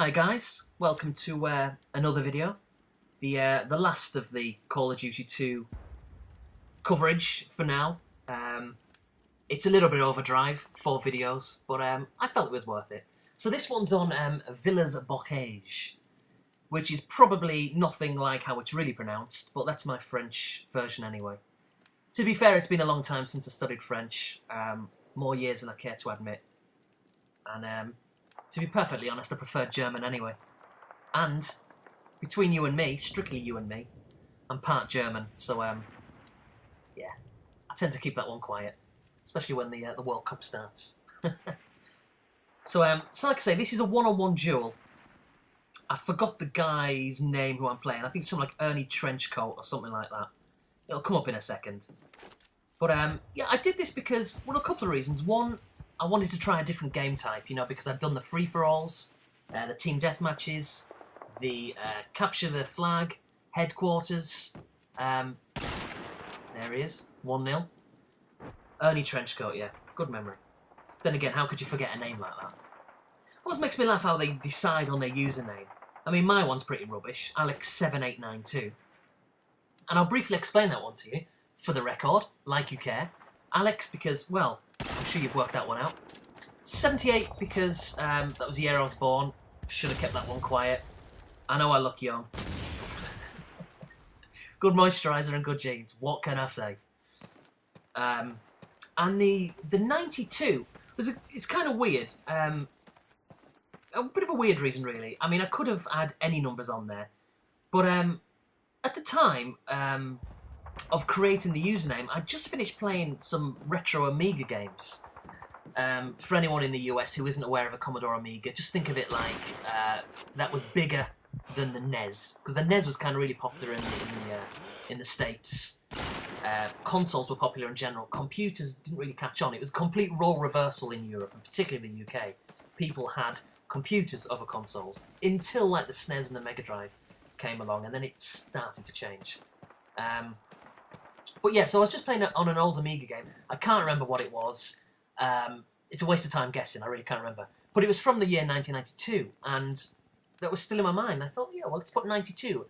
Hi guys, welcome to another video. The last of the Call of Duty 2 coverage for now. It's a little bit overdrive, 4 videos, but I felt it was worth it. So this one's on Villas Bocage, which is probably nothing like how it's really pronounced, but that's my French version anyway. To be fair, it's been a long time since I studied French, more years than I care to admit, and to be perfectly honest, I prefer German anyway. And between you and me, strictly you and me, I'm part German, so yeah, I tend to keep that one quiet, especially when the World Cup starts. So like I say, this is a one-on-one duel. I forgot the guy's name who I'm playing. I think it's something like Ernie Trenchcoat or something like that. It'll come up in a second. But yeah, I did this because, well, a couple of reasons. One, I wanted to try a different game type, you know, because I'd done the free-for-alls, the team deathmatches, the capture the flag, headquarters. There he is, 1-0. Ernie Trenchcoat, yeah, good memory. Then again, how could you forget a name like that? Always makes me laugh how they decide on their username. I mean, my one's pretty rubbish, Alex7892. And I'll briefly explain that one to you, for the record, like you care. Alex because, well, I'm sure you've worked that one out. 78 because that was the year I was born. Should have kept that one quiet. I know I look young. Good moisturiser and good jeans. What can I say? And the 92 it's kind of weird. A bit of a weird reason, really. I mean, I could have had any numbers on there, but at the time of creating the username, I just finished playing some retro Amiga games. For anyone in the US who isn't aware of a Commodore Amiga, just think of it like that was bigger than the NES, because the NES was kind of really popular in the States. Consoles were popular in general. Computers didn't really catch on. It was a complete role reversal in Europe, and particularly the UK. People had computers over consoles until like the SNES and the Mega Drive came along, and then it started to change. But yeah, so I was just playing it on an old Amiga game. I can't remember what it was. It's a waste of time guessing, I really can't remember. But it was from the year 1992, and that was still in my mind. I thought, yeah, well, let's put 92.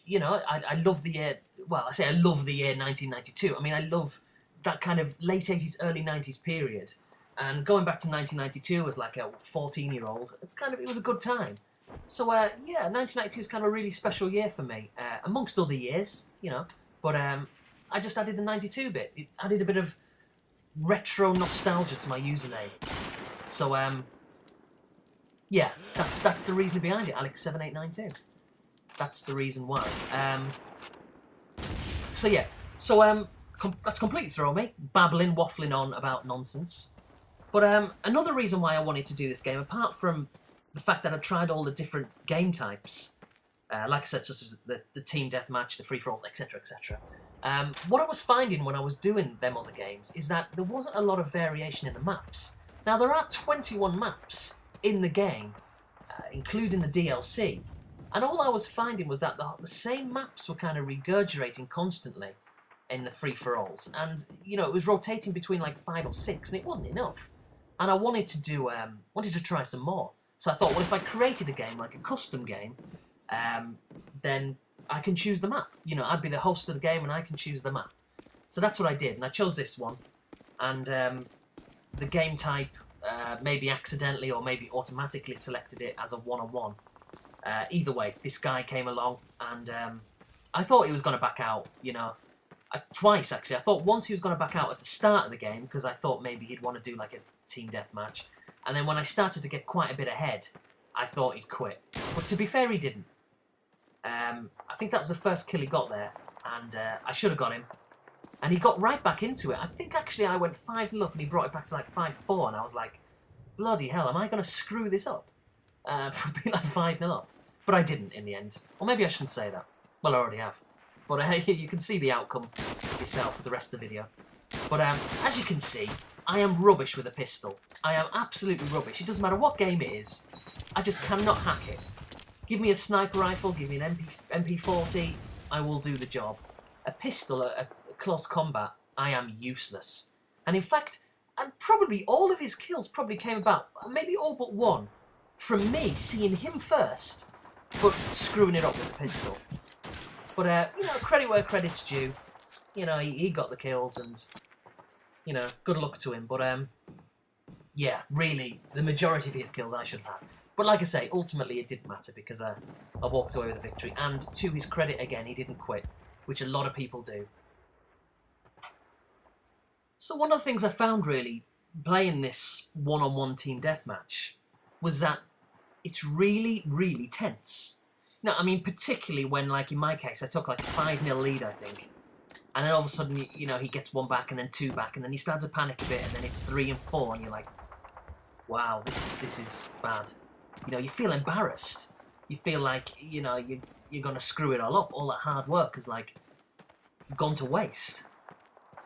You know, I love the year, well, I say I love the year 1992. I mean, I love that kind of late 80s, early 90s period. And going back to 1992 as like a 14-year-old, it was a good time. So, yeah, 1992 is kind of a really special year for me, amongst other years, you know. But I just added the 92 bit. It added a bit of retro nostalgia to my username. So, yeah, that's the reason behind it, Alex7892. That's the reason why. So, yeah. So, that's completely thrown me. Babbling, waffling on about nonsense. But another reason why I wanted to do this game, apart from the fact that I tried all the different game types, like I said, such as the team deathmatch, the free-for-alls, etc., etc., what I was finding when I was doing them other games is that there wasn't a lot of variation in the maps. Now, there are 21 maps in the game, including the DLC, and all I was finding was that the same maps were kind of regurgitating constantly in the free-for-alls, and, you know, it was rotating between like 5 or 6, and it wasn't enough. And I wanted to try some more. So I thought, well, if I created a game, like a custom game, then I can choose the map. You know, I'd be the host of the game and I can choose the map. So that's what I did, and I chose this one. And the game type, maybe accidentally or maybe automatically selected it as a one-on-one. Either way, this guy came along, and I thought he was going to back out, you know. Twice, actually. I thought once he was going to back out at the start of the game, because I thought maybe he'd want to do like a team deathmatch. And then when I started to get quite a bit ahead, I thought he'd quit. But to be fair, he didn't. I think that was the first kill he got there, and I should have got him. And he got right back into it. I think actually I went 5-0 up and he brought it back to like 5-4, and I was like, bloody hell, am I going to screw this up? For being like 5-0 up. But I didn't in the end. Or maybe I shouldn't say that. Well, I already have. But you can see the outcome yourself for the rest of the video. But as you can see, I am rubbish with a pistol. I am absolutely rubbish. It doesn't matter what game it is. I just cannot hack it. Give me a sniper rifle, give me an MP40, I will do the job. A pistol at close combat, I am useless. And in fact, and probably all of his kills probably came about, maybe all but one, from me seeing him first, but screwing it up with the pistol. But, you know, credit where credit's due. You know, he got the kills and, you know, good luck to him. But, yeah, really, the majority of his kills I should have had. But like I say, ultimately it didn't matter because I walked away with a victory. And to his credit, again, he didn't quit, which a lot of people do. So one of the things I found, really, playing this one-on-one team deathmatch was that it's really, really tense. No, I mean, particularly when, like, in my case, I took, like, a 5-0 lead, I think. And then all of a sudden, you know, he gets 1 back and then 2 back, and then he starts to panic a bit, and then it's 3 and 4, and you're like, wow, this is bad. You know, you feel embarrassed. You feel like, you know, you're going to screw it all up. All that hard work has, like, gone to waste.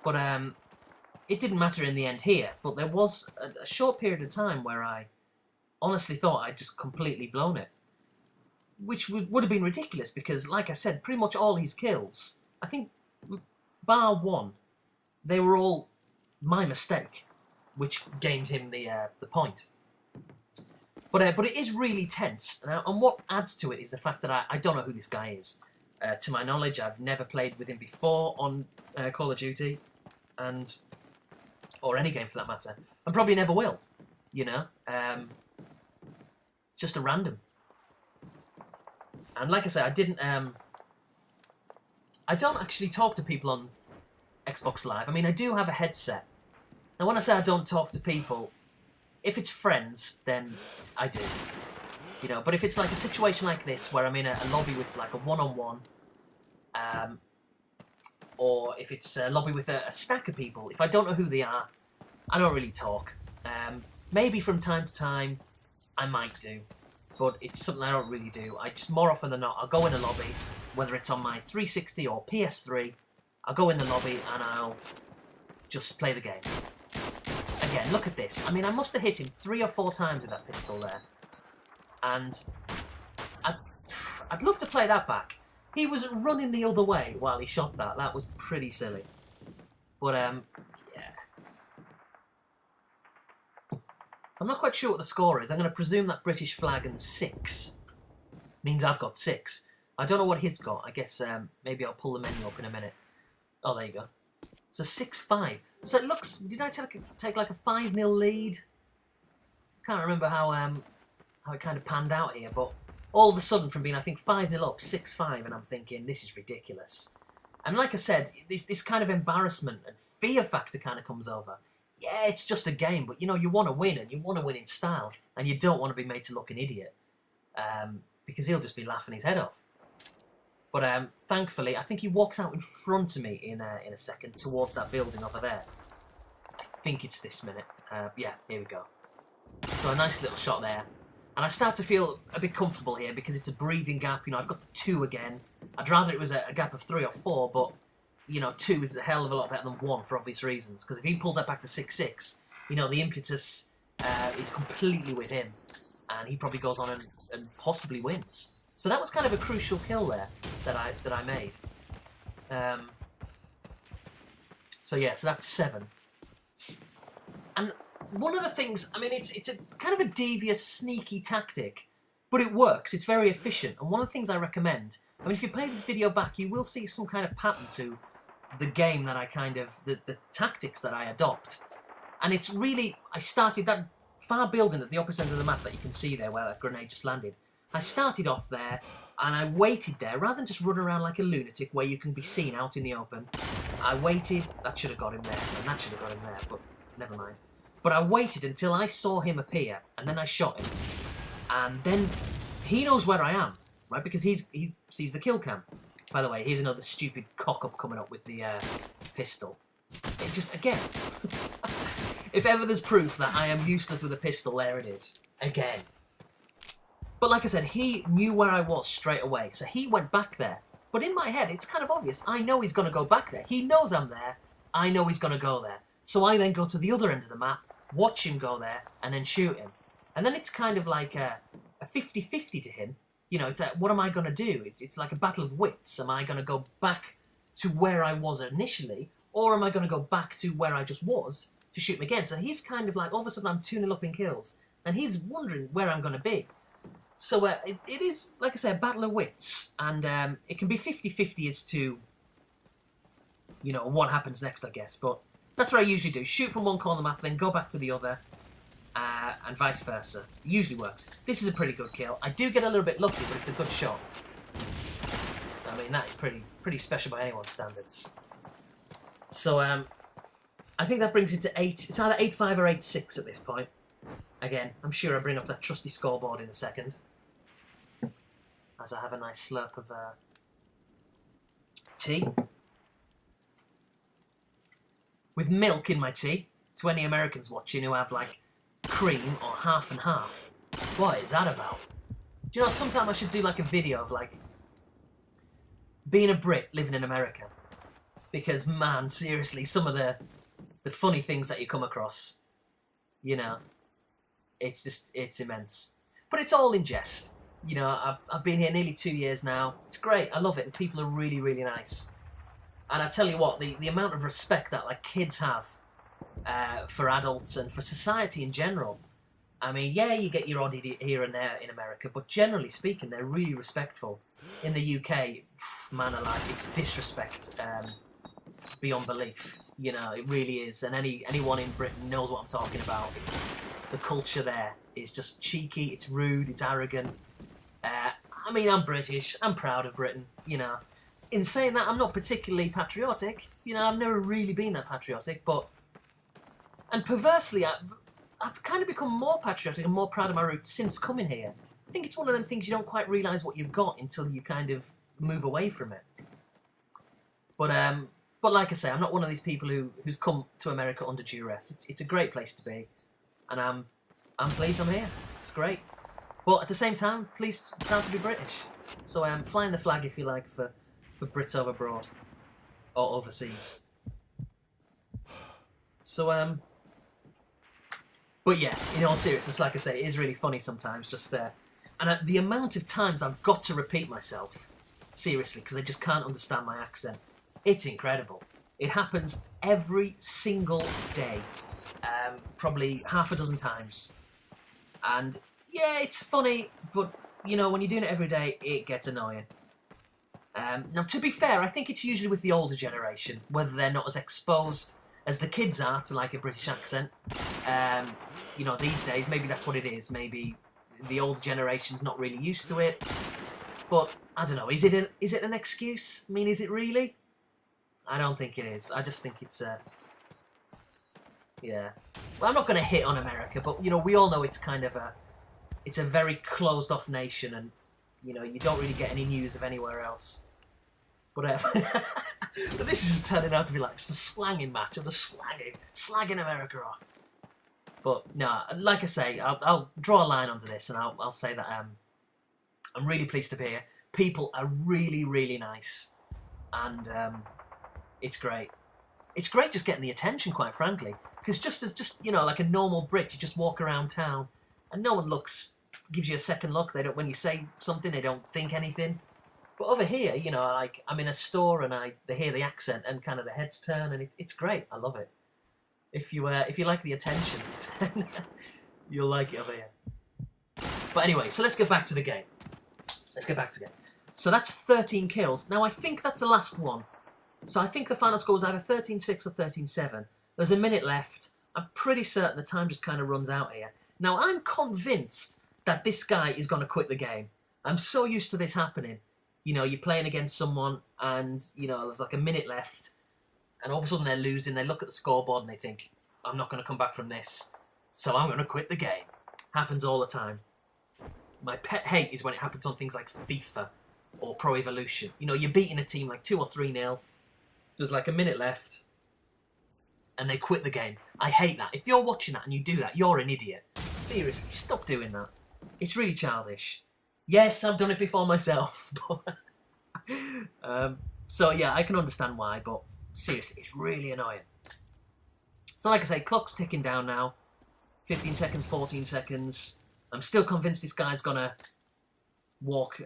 But, it didn't matter in the end here, but there was a short period of time where I honestly thought I'd just completely blown it. Which would have been ridiculous because, like I said, pretty much all his kills, I think, bar 1, they were all my mistake, which gained him the point. But it is really tense, and what adds to it is the fact that I don't know who this guy is. To my knowledge, I've never played with him before on Call of Duty, or any game for that matter, and probably never will, you know? Just a random. And like I say, I don't actually talk to people on Xbox Live. I mean, I do have a headset. Now, when I say I don't talk to people, if it's friends, then I do. You know, but if it's like a situation like this, where I'm in a lobby with like a one-on-one, or if it's a lobby with a stack of people, if I don't know who they are, I don't really talk. Maybe from time to time, I might do. But it's something I don't really do. I just, more often than not, I'll go in a lobby, whether it's on my 360 or PS3, I'll go in the lobby and I'll just play the game. Again, look at this. I mean, I must have hit him 3 or 4 times with that pistol there. And I'd love to play that back. He was running the other way while he shot that. That was pretty silly. But, yeah. So I'm not quite sure what the score is. I'm going to presume that British flag and the 6 means I've got 6. I don't know what he's got. I guess maybe I'll pull the menu up in a minute. Oh, there you go. So 6-5. So it looks... Did I take like a 5-0 lead? Can't remember how it kind of panned out here, but all of a sudden from being, I think, 5-0 up, 6-5, and I'm thinking, this is ridiculous. And like I said, this kind of embarrassment and fear factor kind of comes over. Yeah, it's just a game, but, you know, you want to win, and you want to win in style, and you don't want to be made to look an idiot, because he'll just be laughing his head off. But thankfully, I think he walks out in front of me in a second towards that building over there. I think it's this minute. Yeah, here we go. So a nice little shot there. And I start to feel a bit comfortable here because it's a breathing gap. You know, I've got the 2 again. I'd rather it was a gap of 3 or 4, but, you know, 2 is a hell of a lot better than 1 for obvious reasons. Because if he pulls that back to 6-6, you know, the impetus is completely with him. And he probably goes on and possibly wins. So that was kind of a crucial kill there that I made. So yeah, so that's 7. And one of the things, I mean, it's a kind of a devious, sneaky tactic, but it works. It's very efficient. And one of the things I recommend, I mean, if you play this video back, you will see some kind of pattern to the game that I kind of, the tactics that I adopt. And it's really, I started that far building at the opposite end of the map that you can see there where that grenade just landed. I started off there, and I waited there, rather than just run around like a lunatic where you can be seen out in the open. I waited, that should have got him there, and that should have got him there, but never mind. But I waited until I saw him appear, and then I shot him. And then he knows where I am, right, because he sees the kill cam. By the way, here's another stupid cock-up coming up with the pistol. It just, again, if ever there's proof that I am useless with a pistol, there it is. Again. But like I said, he knew where I was straight away, so he went back there. But in my head, it's kind of obvious. I know he's going to go back there. He knows I'm there. I know he's going to go there. So I then go to the other end of the map, watch him go there, and then shoot him. And then it's kind of like a 50-50 to him. You know, it's like, what am I going to do? It's like a battle of wits. Am I going to go back to where I was initially, or am I going to go back to where I just was to shoot him again? So he's kind of like, all of a sudden I'm 2-0 up in kills. and he's wondering where I'm going to be. So it is, like I say, a battle of wits, and it can be 50-50 as to, you know, what happens next, I guess. But that's what I usually do. Shoot from one corner of the map, then go back to the other, and vice versa. It usually works. This is a pretty good kill. I do get a little bit lucky, but it's a good shot. I mean, that is pretty special by anyone's standards. So, I think that brings it to 8. It's either 8-5 or 8-6 at this point. Again, I'm sure I'll bring up that trusty scoreboard in a second. As I have a nice slurp of tea. With milk in my tea. To any Americans watching who have, like, cream or half and half. What is that about? Do you know, sometime I should do, like, a video of, like, being a Brit living in America. Because, man, seriously, some of the funny things that you come across, you know, it's immense. But it's all in jest. You know, I've been here nearly 2 years now. It's great. I love it. And people are really, really nice. And I tell you what, the amount of respect that, like, kids have for adults and for society in general. I mean, yeah, you get your odd idiot here and there in America, but generally speaking, they're really respectful. In the UK, man alive, it's disrespect beyond belief. You know, it really is. And anyone in Britain knows what I'm talking about. It's the culture there is just cheeky, it's rude, it's arrogant. I mean, I'm British, I'm proud of Britain, you know. In saying that, I'm not particularly patriotic. You know, I've never really been that patriotic, but... And perversely, I've kind of become more patriotic and more proud of my roots since coming here. I think it's one of them things you don't quite realise what you've got until you kind of move away from it. But like I say, I'm not one of these people who's come to America under duress. It's a great place to be, and I'm pleased I'm here. It's great. But at the same time, proud to be British. So I'm flying the flag, if you like, for Brits over abroad or overseas. So but yeah, in all seriousness, like I say, it is really funny sometimes. Just and the amount of times I've got to repeat myself, seriously, because I just can't understand my accent. It's incredible. It happens every single day, probably half a dozen times. And yeah, it's funny, but you know, when you're doing it every day, it gets annoying. Now, to be fair, I think it's usually with the older generation, whether they're not as exposed as the kids are to like a British accent. You know, these days, maybe that's what it is. Maybe the older generation's not really used to it. But I don't know. Is it an excuse? I mean, is it really? I don't think it is. I just think it's yeah. Well, I'm not going to hit on America, but you know, we all know it's kind of it's a very closed-off nation, and you know, you don't really get any news of anywhere else. But but this is just turning out to be like just a slanging match of the slagging America off. But no, like I say, I'll draw a line under this, and I'll say that I'm really pleased to be here. People are really, really nice, and it's great. It's great just getting the attention, quite frankly, because just you know, like a normal Brit, you just walk around town, and no one gives you a second look. They don't, when you say something, they don't think anything. But over here, you know, like I'm in a store and they hear the accent and kind of the heads turn, and it's great. I love it. If you like the attention, then you'll like it over here. But anyway, so let's get back to the game. So that's 13 kills. Now I think that's the last one. So I think the final score was either 13-6 or 13-7. There's a minute left. I'm pretty certain the time just kind of runs out here. Now I'm convinced that this guy is going to quit the game. I'm so used to this happening. You know, you're playing against someone and, you know, there's like a minute left and all of a sudden they're losing. They look at the scoreboard and they think, I'm not going to come back from this, so I'm going to quit the game. Happens all the time. My pet hate is when it happens on things like FIFA or Pro Evolution. You know, you're beating a team like 2 or 3-0. There's like a minute left and they quit the game. I hate that. If you're watching that and you do that, you're an idiot. Seriously, stop doing that. It's really childish. Yes, I've done it before myself. So yeah, I can understand why, but seriously, it's really annoying. So like I say, clock's ticking down now. 15 seconds, 14 seconds. I'm still convinced this guy's gonna walk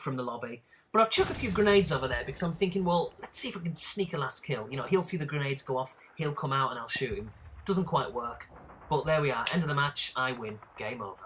from the lobby. But I'll chuck a few grenades over there because I'm thinking, well, let's see if I can sneak a last kill. You know, he'll see the grenades go off, he'll come out and I'll shoot him. Doesn't quite work. But there we are. End of the match. I win. Game over.